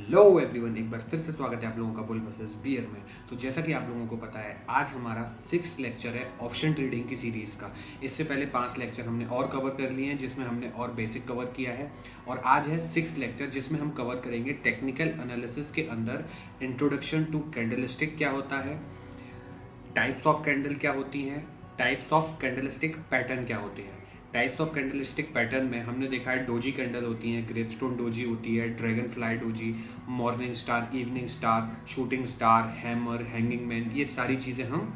Hello everyone, एक बार फिर से स्वागत है आप लोगों का बुल वर्सेस बियर में। तो जैसा कि आप लोगों को पता है, आज हमारा 6 लेक्चर है ऑप्शन ट्रेडिंग की सीरीज़ का। इससे पहले 5 लेक्चर हमने और कवर कर लिए हैं, जिसमें हमने और बेसिक कवर किया है। और आज है 6 लेक्चर, जिसमें हम कवर करेंगे टेक्निकल एनालिसिस के अंदर इंट्रोडक्शन टू कैंडलस्टिक क्या होता है, टाइप्स ऑफ कैंडल क्या होती हैं, टाइप्स ऑफ कैंडलस्टिक पैटर्न क्या होते हैं। टाइप्स ऑफ कैंडलस्टिक पैटर्न में हमने देखा है डोजी कैंडल होती हैं, ग्रेवस्टोन डोजी होती है, dragon fly doji, morning star, evening star, shooting star, hammer, hanging man, ये सारी चीज़ें हम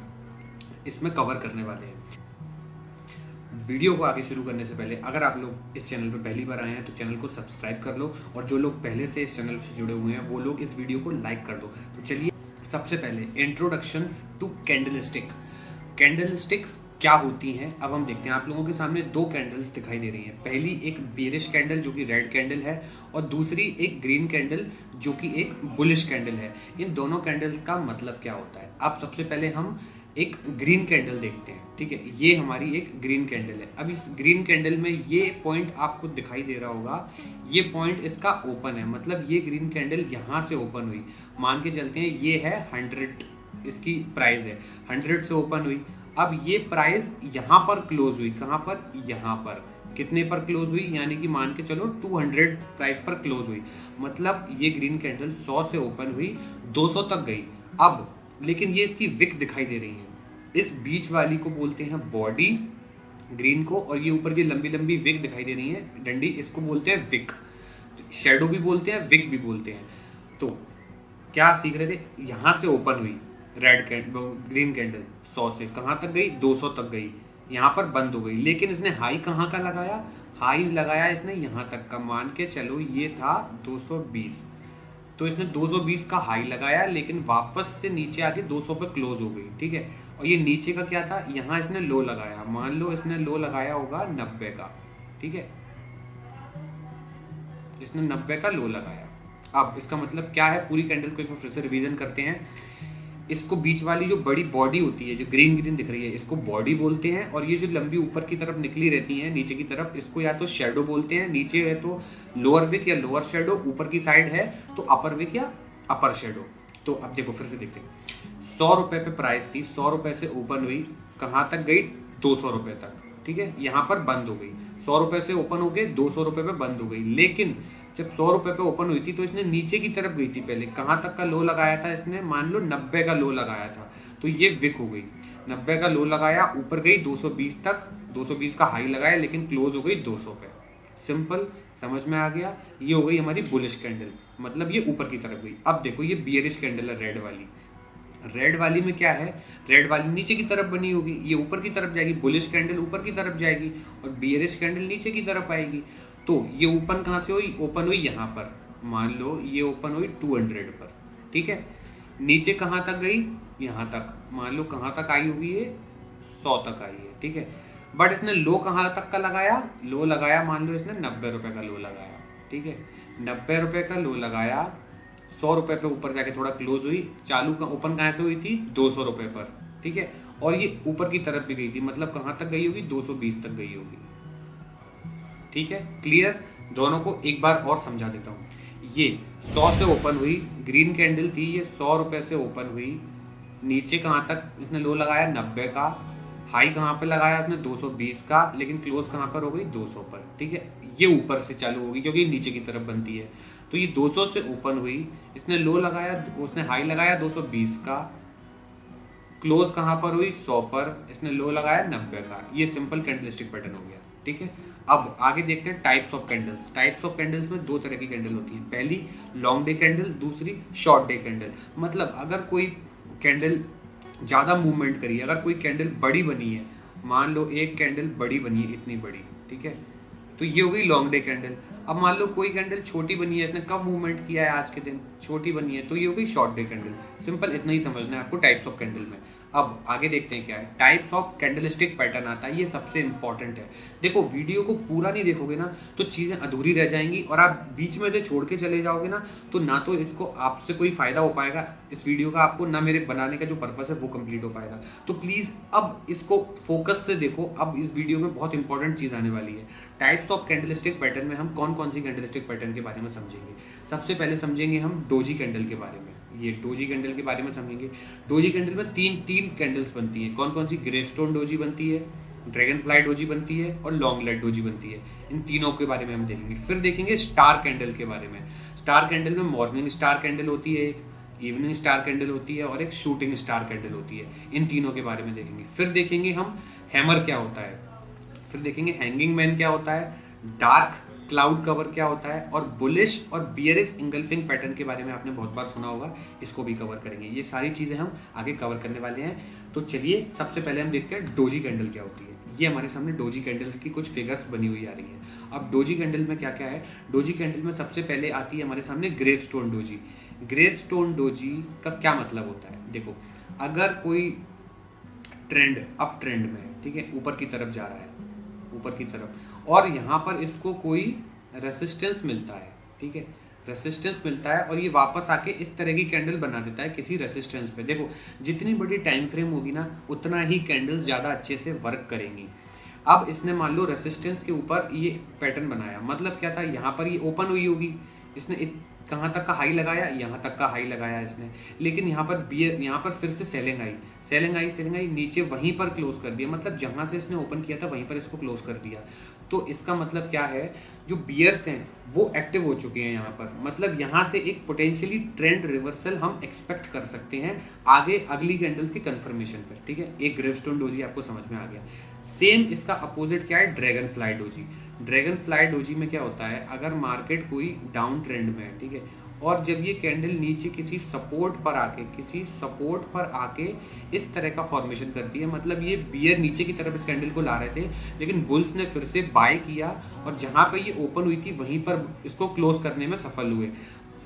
इसमें कवर करने वाले हैं। वीडियो को आगे शुरू करने से पहले अगर आप लोग इस चैनल पर पहली बार आए हैं तो चैनल को सब्सक्राइब कर लो, और जो लोग पहले से इस चैनल से जुड़े हुए हैं वो लोग इस वीडियो को लाइक कर दो। तो चलिए, सबसे पहले इंट्रोडक्शन टू कैंडलस्टिक। कैंडलस्टिक्स क्या होती हैं अब हम देखते हैं। आप लोगों के सामने दो कैंडल्स दिखाई दे रही हैं। पहली एक बेरिश कैंडल जो कि रेड कैंडल है, और दूसरी एक ग्रीन कैंडल जो कि एक बुलिश कैंडल है। इन दोनों कैंडल्स का मतलब क्या होता है, अब सबसे पहले हम एक ग्रीन कैंडल देखते हैं। ठीक है, ये हमारी एक ग्रीन कैंडल है। अब इस ग्रीन कैंडल में ये पॉइंट आपको दिखाई दे रहा होगा, ये पॉइंट इसका ओपन है, मतलब ये ग्रीन कैंडल यहाँ से ओपन हुई। मान के चलते हैं ये है 100, इसकी प्राइस है 100 से ओपन हुई। अब ये प्राइस यहाँ पर क्लोज हुई, कहाँ पर, यहाँ पर। कितने पर क्लोज हुई, यानी कि मान के चलो 200 प्राइस पर क्लोज हुई। मतलब ये ग्रीन कैंडल 100 से ओपन हुई, 200 तक गई। अब लेकिन ये इसकी विक दिखाई दे रही है। इस बीच वाली को बोलते हैं बॉडी, ग्रीन को, और ये ऊपर ये लंबी लंबी विक दिखाई दे रही है, डंडी, इसको बोलते हैं विक। शेडो भी बोलते हैं, विक भी बोलते हैं। तो क्या सीख रहे थे, यहाँ से ओपन हुई रेड कैंडल, ग्रीन कैंडल 100 से कहाँ तक गई, 200 तक गई, यहाँ पर बंद हो गई। लेकिन इसने हाई कहाँ का लगाया, हाई लगाया इसने यहाँ तक का। मान के चलो ये था 220, तो इसने 220 का हाई लगाया, लेकिन वापस से नीचे आके 200 पे क्लोज हो गई। ठीक है, और ये नीचे का क्या था, यहाँ इसने लो लगाया। मान लो इसने लो लगाया होगा 90 का। ठीक है, इसने 90 का लो लगाया। अब इसका मतलब क्या है, पूरी कैंडल को एक बार फिर से रिवीजन करते हैं। इसको बीच वाली जो बड़ी बॉडी होती है, जो ग्रीन ग्रीन दिख रही है, इसको बॉडी बोलते हैं। और ये जो लंबी ऊपर की तरफ निकली रहती है नीचे की तरफ, इसको या तो शेडो बोलते हैं, नीचे है तो लोअर विक या लोअर शेडो, ऊपर की साइड है तो अपर विक या अपर शेडो। तो अब देखो फिर से देखते हैं। 100 रुपए पे प्राइस थी, 100 रुपए से ओपन हुई, कहाँ तक गई, 200 रुपए तक। ठीक है, यहाँ पर बंद हो गई। 100 रुपए से ओपन हो गए, 200 रुपए पे बंद हो गई। लेकिन जब 100 रुपए पे ओपन हुई थी तो इसने नीचे की तरफ गई थी। पहले कहाँ तक का लो लगाया था इसने, मान लो 90 का लो लगाया था, तो ये विक हो गई। 90 का लो लगाया, ऊपर गई 220 तक, 220 का हाई लगाया, लेकिन क्लोज हो गई 200 पे। सिंपल, समझ में आ गया। ये हो गई हमारी बुलिश कैंडल, मतलब ये ऊपर की तरफ गई। अब देखो ये बियरिश कैंडल है, रेड वाली। रेड वाली में क्या है, रेड वाली नीचे की तरफ बनी होगी, ये ऊपर की तरफ जाएगी। बुलिश कैंडल ऊपर की तरफ जाएगी और बियरिश कैंडल नीचे की तरफ आएगी। तो ये ओपन कहाँ से हुई, ओपन हुई यहाँ पर। मान लो ये ओपन हुई 200 पर। ठीक है, नीचे कहाँ तक गई, यहाँ तक। मान लो कहाँ तक आई होगी, ये 100 तक आई है। ठीक है, बट इसने लो कहाँ तक का लगाया, लो लगाया, मान लो इसने 90 रुपए का लो लगाया। ठीक है, 90 रुपए का लो लगाया, 100 रुपए पे ऊपर जाके थोड़ा क्लोज हुई। चालू का ओपन कहाँ से हुई थी, 200 रुपए पर। ठीक है, और ये ऊपर की तरफ भी गई थी, मतलब कहाँ तक गई होगी, 220 तक गई होगी। ठीक है, क्लियर। दोनों को एक बार और समझा देता हूँ। ये 100 से ओपन हुई, ग्रीन कैंडल थी, ये 100 रुपए से ओपन हुई। नीचे कहाँ तक इसने लो लगाया, 90 का। हाई कहाँ पे लगाया इसने, 220 का, लेकिन क्लोज कहाँ पर हो गई, 200 पर। ठीक है, ये ऊपर से चालू होगी क्योंकि नीचे की तरफ बनती है। तो ये 200 से ओपन हुई, इसने लो लगाया, उसने हाई लगाया 220 का, क्लोज कहाँ पर हुई, 100 पर, इसने लो लगाया 90 का। ये सिंपल कैंडलस्टिक पैटर्न हो गया। ठीक है, अब आगे देखते हैं types of candles. Types of candles में दो तरह की कैंडल होती है, पहली लॉन्ग डे कैंडल, दूसरी शॉर्ट डे कैंडल। मतलब अगर कोई कैंडल ज़्यादा मूवमेंट करी है, अगर कोई कैंडल बड़ी बनी है, मान लो एक कैंडल बड़ी बनी है, इतनी बड़ी, ठीक है, तो ये हो गई लॉन्ग डे कैंडल। अब मान लो कोई कैंडल छोटी बनी है, इसने कब मूवमेंट किया है, आज के दिन, छोटी बनी है, तो ये हो गई शॉर्ट डे कैंडल। सिंपल इतना ही समझना है आपको टाइप्स ऑफ कैंडल में। अब आगे देखते हैं क्या है। टाइप्स ऑफ कैंडलस्टिक पैटर्न आता है, ये सबसे इंपॉर्टेंट है। देखो वीडियो को पूरा नहीं देखोगे ना तो चीज़ें अधूरी रह जाएंगी, और आप बीच में जो छोड़ के चले जाओगे ना तो इसको आपसे कोई फ़ायदा हो पाएगा इस वीडियो का, आपको ना मेरे बनाने का जो पर्पस है वो कंप्लीट हो पाएगा। तो प्लीज़ अब इसको फोकस से देखो, अब इस वीडियो में बहुत इंपॉर्टेंट चीज़ आने वाली है। टाइप्स ऑफ कैंडलस्टिक पैटर्न में हम कौन कौन सी कैंडलस्टिक पैटर्न के बारे में समझेंगे। सबसे पहले समझेंगे हम डोजी कैंडल के बारे में, ये डोजी कैंडल के बारे में समझेंगे। डोजी कैंडल में तीन कैंडल्स बनती हैं। कौन कौन सी? ग्रेवस्टोन डोजी बनती है, ड्रैगन फ्लाई डोजी बनती है और लॉन्ग लेग डोजी बनती है। इन तीनों के बारे में हम देखेंगे। फिर देखेंगे स्टार कैंडल के बारे में। स्टार कैंडल में मॉर्निंग स्टार कैंडल होती है, एक इवनिंग स्टार कैंडल होती है और एक शूटिंग स्टार कैंडल होती है। इन तीनों के बारे में देखेंगे। फिर देखेंगे हम हैमर क्या होता है, फिर देखेंगे हैंगिंग मैन क्या होता है, डार्क क्लाउड कवर क्या होता है, और बुलिश और बियरिश इंगल्फिंग पैटर्न के बारे में आपने बहुत बार सुना होगा, इसको भी कवर करेंगे। ये सारी चीज़ें हम आगे कवर करने वाले हैं। तो चलिए सबसे पहले हम देखते हैं डोजी कैंडल क्या होती है। ये हमारे सामने डोजी कैंडल्स की कुछ फिगर्स बनी हुई आ रही हैं। अब डोजी कैंडल में क्या क्या है? डोजी कैंडल में सबसे पहले आती है हमारे सामने ग्रेवस्टोन डोजी। ग्रेवस्टोन डोजी का क्या मतलब होता है? देखो, अगर कोई ट्रेंड अप ट्रेंड में है, ठीक है, ऊपर की तरफ जा रहा है, ऊपर की तरफ, और यहाँ पर इसको कोई रेसिस्टेंस मिलता है, ठीक है, रेसिस्टेंस मिलता है और ये वापस आके इस तरह की कैंडल बना देता है किसी रेसिस्टेंस पे। देखो जितनी बड़ी टाइम फ्रेम होगी ना उतना ही कैंडल्स ज़्यादा अच्छे से वर्क करेंगी। अब इसने मान लो रेसिस्टेंस के ऊपर ये पैटर्न बनाया, मतलब क्या था, यहाँ पर ये ओपन हुई होगी, इसने कहाँ तक का हाई लगाया, यहाँ तक का हाई लगाया इसने, लेकिन यहाँ पर फिर से सेलिंग आई नीचे वहीं पर क्लोज कर दिया, मतलब जहाँ से इसने ओपन किया था वहीं पर इसको क्लोज कर दिया। तो इसका मतलब क्या है, जो बियर्स हैं वो एक्टिव हो चुके हैं यहाँ पर, मतलब यहाँ से एक पोटेंशियली ट्रेंड रिवर्सल हम एक्सपेक्ट कर सकते हैं आगे अगली कैंडल के कंफर्मेशन पर, ठीक है। एक ग्रेवस्टोन डोजी आपको समझ में आ गया। सेम इसका अपोजिट क्या है, dragon fly doji. Dragon fly doji में क्या होता है, अगर मार्केट कोई डाउन ट्रेंड में है, ठीक है, और जब ये कैंडल नीचे किसी सपोर्ट पर आके इस तरह का फॉर्मेशन करती है, मतलब ये बियर नीचे की तरफ इस कैंडल को ला रहे थे, लेकिन बुल्स ने फिर से बाय किया और जहां पे ये ओपन हुई थी वहीं पर इसको क्लोज करने में सफल हुए।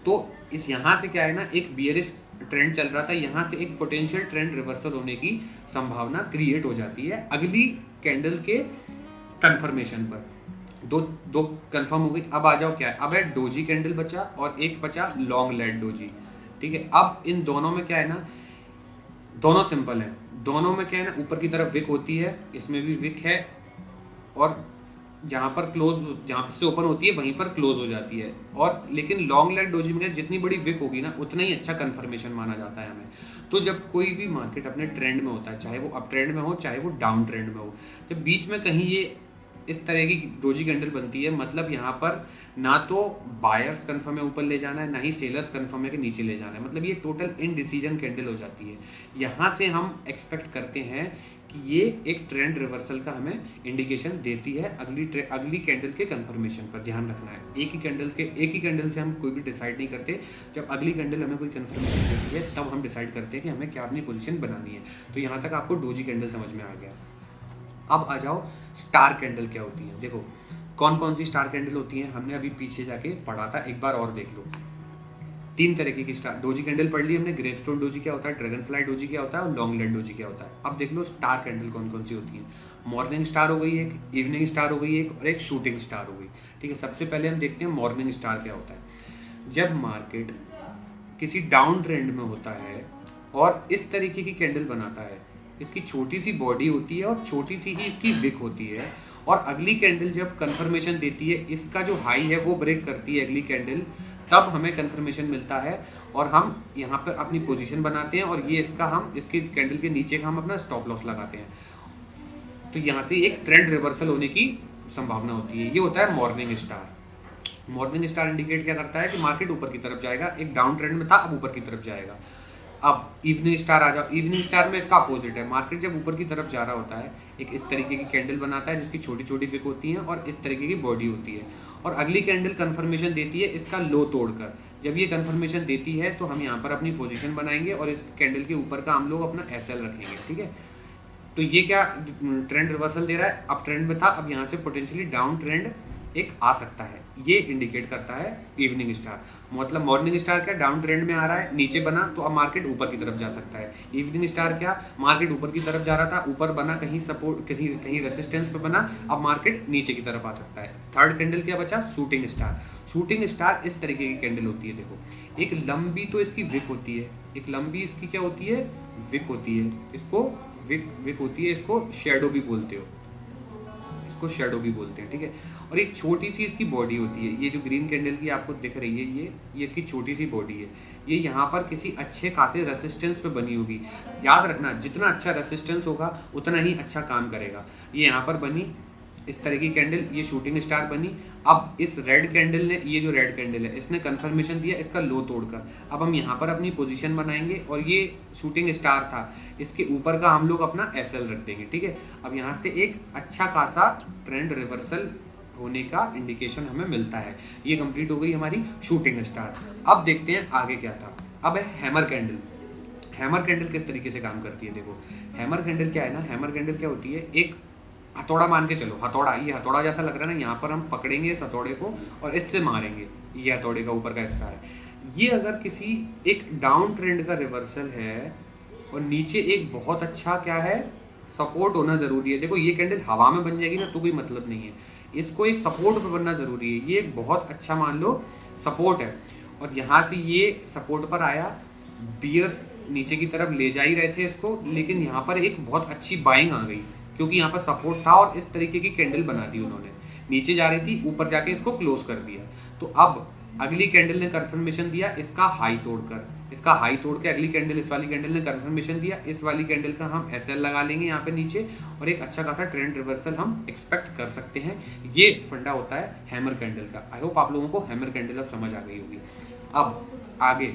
तो इस यहाँ से क्या है ना, एक बियरिश ट्रेंड चल रहा था, यहाँ से एक पोटेंशियल ट्रेंड रिवर्सल होने की संभावना क्रिएट हो जाती है अगली कैंडल के कंफर्मेशन पर। दो कंफर्म हो गई। अब आ जाओ क्या है, अब है डोजी कैंडल बचा और एक बचा लॉन्ग लेग डोजी, ठीक है। अब इन दोनों में क्या है ना, दोनों सिंपल है, दोनों में क्या है ना, ऊपर की तरफ विक होती है, इसमें भी विक है, और जहाँ पर से ओपन होती है वहीं पर क्लोज हो जाती है। और लेकिन लॉन्ग लेग डोजी में जितनी बड़ी विक होगी ना उतना ही अच्छा कंफर्मेशन माना जाता है हमें। तो जब कोई भी मार्केट अपने ट्रेंड में होता है, चाहे वो अप ट्रेंड में हो चाहे वो डाउन ट्रेंड में हो, जब बीच में कहीं ये इस तरह की डोजी कैंडल बनती है, मतलब यहाँ पर ना तो बायर्स कंफर्म है ऊपर ले जाना है, ना ही सेलर्स कंफर्म है कि नीचे ले जाना है, मतलब ये टोटल इनडिसीजन कैंडल हो जाती है। यहाँ से हम एक्सपेक्ट करते हैं कि ये एक ट्रेंड रिवर्सल का हमें इंडिकेशन देती है अगली कैंडल के कंफर्मेशन पर। ध्यान रखना है, एक ही कैंडल से हम कोई भी डिसाइड नहीं करते। जब अगली कैंडल हमें कोई कंफर्मेशन देती है तब हम डिसाइड करते हैं कि हमें क्या अपनी पोजीशन बनानी है। तो यहाँ तक आपको डोजी कैंडल समझ में आ गया। अब आ जाओ स्टार कैंडल क्या होती है। देखो कौन कौन सी स्टार कैंडल होती हैं, हमने अभी पीछे जाके पढ़ा था, एक बार और देख लो। 3 तरीके की स्टार डोजी कैंडल पढ़ ली हमने, ग्रेवस्टोन डोजी क्या होता है, ड्रैगन फ्लाई डोजी क्या होता है और लॉन्ग लेग डोजी क्या होता है। अब देख लो स्टार कैंडल कौन कौन सी होती हैं। मॉर्निंग स्टार हो गई एक, इवनिंग स्टार हो गई एक, और एक शूटिंग स्टार हो गई, ठीक है। सबसे पहले हम देखते हैं मॉर्निंग स्टार क्या होता है। जब मार्केट किसी डाउन ट्रेंड में होता है और इस तरीके की कैंडल बनाता है, इसकी छोटी सी बॉडी होती है और छोटी सी ही इसकी विक होती है, और अगली कैंडल जब कंफर्मेशन देती है, इसका जो हाई है वो ब्रेक करती है अगली कैंडल, तब हमें कंफर्मेशन मिलता है और हम यहाँ पर अपनी पोजीशन बनाते हैं, और ये इसकी कैंडल के नीचे का हम अपना स्टॉप लॉस लगाते हैं। तो यहाँ से एक ट्रेंड रिवर्सल होने की संभावना होती है। ये होता है morning star. Morning star indicate क्या करता है कि मार्केट ऊपर की तरफ जाएगा, एक डाउन ट्रेंड में था अब ऊपर की तरफ जाएगा। अब इवनिंग स्टार आ जाओ। इवनिंग स्टार में इसका अपोजिट है, मार्केट जब ऊपर की तरफ जा रहा होता है एक इस तरीके की कैंडल बनाता है जिसकी छोटी छोटी विक होती हैं और इस तरीके की बॉडी होती है, और अगली कैंडल कंफर्मेशन देती है इसका लो तोड़कर। जब ये कंफर्मेशन देती है तो हम यहाँ पर अपनी पोजीशन बनाएंगे और इस कैंडल के ऊपर का हम लोग अपना एसएल रखेंगे, ठीक है। तो ये क्या ट्रेंड रिवर्सल दे रहा है, अब ट्रेंड में था, अब यहाँ से पोटेंशियली डाउन ट्रेंड एक आ सकता है, ये इंडिकेट करता है इवनिंग स्टार। मतलब मॉर्निंग स्टार क्या, डाउन ट्रेंड में आ रहा है, नीचे बना तो अब मार्केट ऊपर की तरफ जा सकता है। इवनिंग स्टार क्या, मार्केट ऊपर की तरफ जा रहा था, ऊपर बना, कहीं सपोर्ट, कहीं रेसिस्टेंस पे बना, अब मार्केट नीचे की तरफ आ सकता है। थर्ड कैंडल क्या बचा, शूटिंग स्टार। शूटिंग स्टार इस तरीके की कैंडल होती है। देखो एक लंबी तो इसकी विक होती है, एक लंबी इसकी क्या होती है, विक होती है। इसको विक होती है, इसको शेडो भी बोलते हो, इसको शेडो भी बोलते हैं, ठीक है। और एक छोटी सी इसकी बॉडी होती है, ये जो ग्रीन कैंडल की आपको दिख रही है, ये इसकी छोटी सी बॉडी है। ये यहाँ पर किसी अच्छे खासे रेसिस्टेंस पे बनी होगी। याद रखना, जितना अच्छा रेसिस्टेंस होगा उतना ही अच्छा काम करेगा। ये यहाँ पर बनी इस तरह की कैंडल, ये शूटिंग स्टार बनी। अब इस रेड कैंडल ने, ये जो रेड कैंडल है, इसने कंफर्मेशन दिया इसका लो तोड़कर। अब हम यहाँ पर अपनी पोजीशन बनाएंगे और ये शूटिंग स्टार था, इसके ऊपर का हम लोग अपना एसएल रख देंगे, ठीक है। अब यहाँ से एक अच्छा खासा ट्रेंड रिवर्सल होने का इंडिकेशन हमें मिलता है। ये कंप्लीट हो गई हमारी शूटिंग स्टार। अब देखते हैं आगे क्या था। अब है हैमर कैंडल। हैमर कैंडल किस तरीके से काम करती है, देखो हैमर कैंडल क्या है ना, हैमर कैंडल क्या होती है, एक हथौड़ा मान के चलो, हथौड़ा, ये हथौड़ा जैसा लग रहा है ना, यहाँ पर हम पकड़ेंगे इस हथौड़े को और इससे मारेंगे, ये हथौड़े का ऊपर का हिस्सा है। ये अगर किसी एक डाउन ट्रेंड का रिवर्सल है और नीचे एक बहुत अच्छा क्या है, सपोर्ट होना जरूरी है। देखो ये कैंडल हवा में बन जाएगी ना तो कोई मतलब नहीं है, इसको एक सपोर्ट पर बनना जरूरी है। ये एक बहुत अच्छा मान लो सपोर्ट है और यहाँ से ये सपोर्ट पर आया, बियर्स नीचे की तरफ ले जा ही रहे थे इसको, लेकिन यहाँ पर एक बहुत अच्छी बाइंग आ गई क्योंकि यहाँ पर सपोर्ट था और इस तरीके की कैंडल बना दी उन्होंने। नीचे जा रही थी, ऊपर जाके इसको क्लोज कर दिया। तो अब अगली कैंडल ने कंफर्मेशन दिया इसका हाई तोड़कर, इसका हाई तोड़ के अगली कैंडल, इस वाली कैंडल ने कंफर्मेशन दिया, इस वाली कैंडल का हम एसएल लगा लेंगे यहाँ पे नीचे और एक अच्छा खासा ट्रेंड रिवर्सल हम एक्सपेक्ट कर सकते हैं। ये फंडा होता है हैमर कैंडल का। आई होप आप लोगों को हैमर कैंडल अब समझ आ गई होगी। अब आगे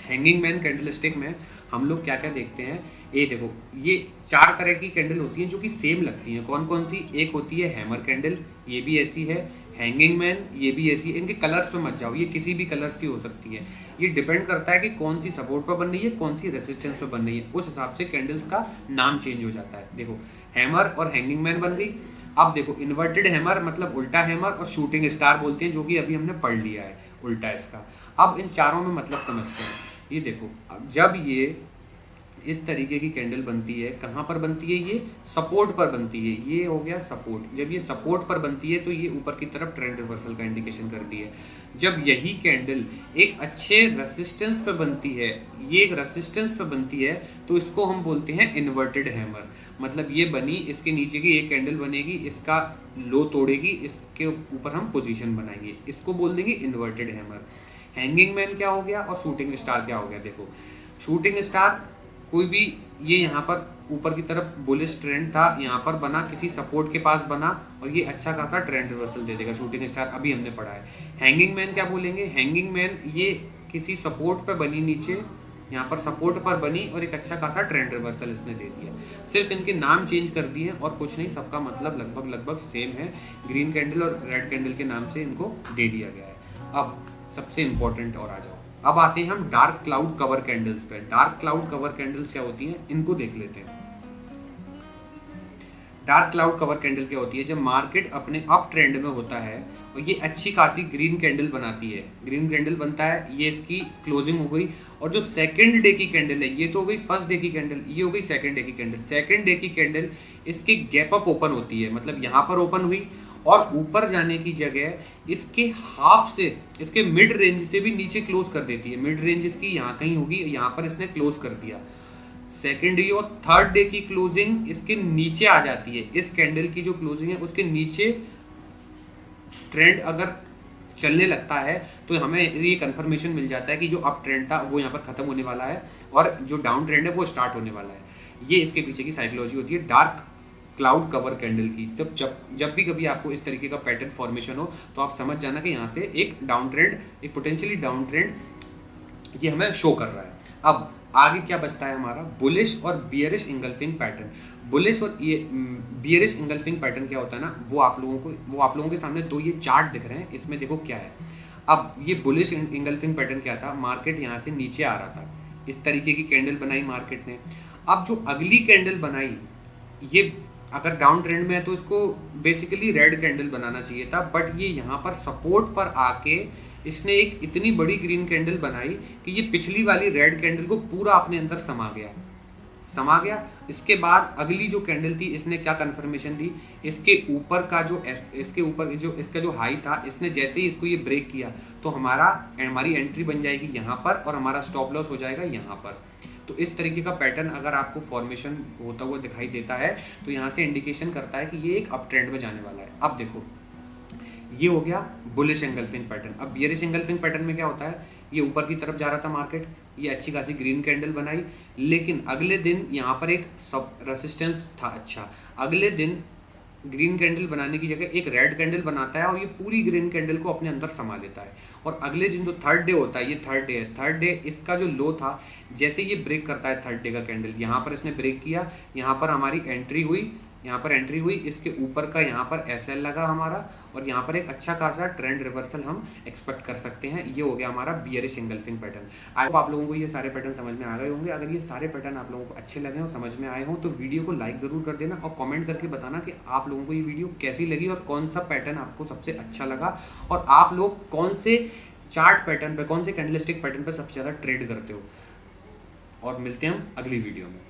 हैंगिंग मैन कैंडलस्टिक में हम लोग क्या क्या देखते हैं, ये देखो ये 4 तरह की कैंडल होती हैं जो कि सेम लगती हैं। कौन कौन सी, एक होती है हैमर कैंडल, ये भी ऐसी है, हैंगिंग मैन ये भी ऐसी है। इनके कलर्स पे मत जाओ, ये किसी भी कलर्स की हो सकती है। ये डिपेंड करता है कि कौन सी सपोर्ट पर बन रही है, कौन सी रेसिस्टेंस पर बन रही है, उस हिसाब से कैंडल्स का नाम चेंज हो जाता है। देखो हैमर और हैंगिंग मैन बन गई। अब देखो इन्वर्टेड हैमर मतलब उल्टा हैमर और शूटिंग स्टार बोलते हैं, जो कि अभी हमने पढ़ लिया है उल्टा इसका। अब इन चारों में मतलब समझते हैं। ये देखो जब ये इस तरीके की कैंडल बनती है, कहाँ पर बनती है, ये सपोर्ट पर बनती है। ये हो गया सपोर्ट। जब ये सपोर्ट पर बनती है तो ये ऊपर की तरफ ट्रेंड रिवर्सल का इंडिकेशन करती है। जब यही कैंडल एक अच्छे रेसिस्टेंस पे बनती है, ये एक रेसिस्टेंस पे बनती है, तो इसको हम बोलते हैं इन्वर्टेड हैमर। मतलब ये बनी, इसके नीचे की एक कैंडल बनेगी, इसका लो तोड़ेगी, इसके ऊपर हम पोजीशन बनाएंगे, इसको बोल देंगे इन्वर्टेड हैमर। हैंगिंग मैन क्या हो गया और शूटिंग स्टार क्या हो गया। देखो शूटिंग स्टार कोई भी, ये यहाँ पर ऊपर की तरफ बुलिश ट्रेंड था, यहाँ पर बना, किसी सपोर्ट के पास बना और ये अच्छा खासा ट्रेंड रिवर्सल दे देगा। शूटिंग स्टार अभी हमने पढ़ा है। हैंगिंग मैन क्या बोलेंगे, हैंगिंग मैन ये किसी सपोर्ट पर बनी, नीचे यहाँ पर सपोर्ट पर बनी और एक अच्छा खासा ट्रेंड रिवर्सल इसने दे दिया। सिर्फ इनके नाम चेंज कर दिए और कुछ नहीं, सबका मतलब लगभग सेम है। ग्रीन कैंडल और रेड कैंडल के नाम से इनको दे दिया गया है। अब सबसे इंपॉर्टेंट और आ जाओ, अब आते हैं हम डार्क क्लाउड कवर कैंडल्स पे। डार्क क्लाउड कवर कैंडल्स क्या होती हैं, इनको देख लेते हैं। डार्क क्लाउड कवर कैंडल क्या होती है, जब मार्केट अपने अप ट्रेंड में होता है और ये अच्छी खासी ग्रीन कैंडल बनाती है, ग्रीन कैंडल बनता है, ये इसकी क्लोजिंग हो गई। और जो सेकंड डे की कैंडल है, ये तो हो गई फर्स्ट डे की कैंडल, ये हो गई सेकंड डे की कैंडल। सेकंड डे की कैंडल इसके गैप अप ओपन होती है, मतलब यहाँ पर ओपन हुई और ऊपर जाने की जगह इसके हाफ से, इसके मिड रेंज से भी नीचे क्लोज कर देती है। मिड रेंज इसकी यहाँ कहीं होगी, यहाँ पर इसने क्लोज कर दिया। सेकेंड डे और थर्ड डे की क्लोजिंग इसके नीचे आ जाती है। इस कैंडल की जो क्लोजिंग है उसके नीचे ट्रेंड अगर चलने लगता है तो हमें ये कंफर्मेशन मिल जाता है कि जो अप ट्रेंड था वो यहाँ पर खत्म होने वाला है और जो डाउन ट्रेंड है वो स्टार्ट होने वाला है। ये इसके पीछे की साइकोलॉजी होती है डार्क क्लाउड कवर कैंडल की। जब भी कभी आपको इस तरीके का पैटर्न फॉर्मेशन हो तो आप समझ जाना कि यहाँ से एक डाउन ट्रेंड, एक पोटेंशियली डाउन ट्रेंड ये हमें शो कर रहा है। अब आगे क्या बचता है हमारा, बुलिश और बियरिश इंगल्फिंग पैटर्न। बुलिश और ये बियरिश इंगल्फिंग पैटर्न क्या होता है ना, वो आप लोगों के सामने दो ये चार्ट दिख रहे हैं, इसमें देखो क्या है। अब ये बुलिश इंगल्फिंग पैटर्न क्या था, मार्केट यहाँ से नीचे आ रहा था, इस तरीके की कैंडल बनाई मार्केट ने। अब जो अगली कैंडल बनाई, ये अगर डाउन ट्रेंड में है तो इसको बेसिकली रेड कैंडल बनाना चाहिए था, बट ये यहाँ पर सपोर्ट पर आके इसने एक इतनी बड़ी ग्रीन कैंडल बनाई कि ये पिछली वाली रेड कैंडल को पूरा अपने अंदर समा गया। इसके बाद अगली जो कैंडल थी इसने क्या कंफर्मेशन दी, इसके ऊपर का जो इसके ऊपर जो इसका जो हाई था, इसने जैसे ही इसको ये ब्रेक किया तो हमारी एंट्री बन जाएगी यहाँ पर और हमारा स्टॉप लॉस हो जाएगा यहाँ पर। तो इस तरीके का पैटर्न अगर आपको फॉर्मेशन होता हुआ दिखाई देता है तो यहाँ से इंडिकेशन करता है कि ये एक अप ट्रेंड में जाने वाला है। अब देखो ये हो गया बुलिश एंगल्फिंग पैटर्न। अब बियरिश एंगल्फिंग पैटर्न में क्या होता है, ये ऊपर की तरफ जा रहा था मार्केट, ये अच्छी खासी ग्रीन कैंडल बनाई, लेकिन अगले दिन यहाँ पर एक सब रेसिस्टेंस था अच्छा, अगले दिन ग्रीन कैंडल बनाने की जगह एक रेड कैंडल बनाता है और ये पूरी ग्रीन कैंडल को अपने अंदर समा लेता है। और अगले दिन जो थर्ड डे होता है, ये थर्ड डे है, थर्ड डे इसका जो लो था जैसे ये ब्रेक करता है थर्ड डे का कैंडल, यहाँ पर इसने ब्रेक किया, यहाँ पर हमारी एंट्री हुई, इसके ऊपर का यहाँ पर एसएल लगा हमारा और यहाँ पर एक अच्छा खासा ट्रेंड रिवर्सल हम एक्सपेक्ट कर सकते हैं। ये हो गया हमारा bearish engulfing pattern. I hope आप लोगों को ये सारे पैटर्न समझ में आ गए होंगे। अगर ये सारे पैटर्न आप लोगों को अच्छे लगे और समझ में आए हों तो वीडियो को लाइक ज़रूर कर देना और कमेंट करके बताना कि आप लोगों को ये वीडियो कैसी लगी और कौन सा पैटर्न आपको सबसे अच्छा लगा और आप लोग कौन से चार्ट पैटर्न पे, कौन से कैंडलस्टिक पैटर्न पे सबसे ज़्यादा ट्रेड करते हो। और मिलते हैं हम अगली वीडियो में।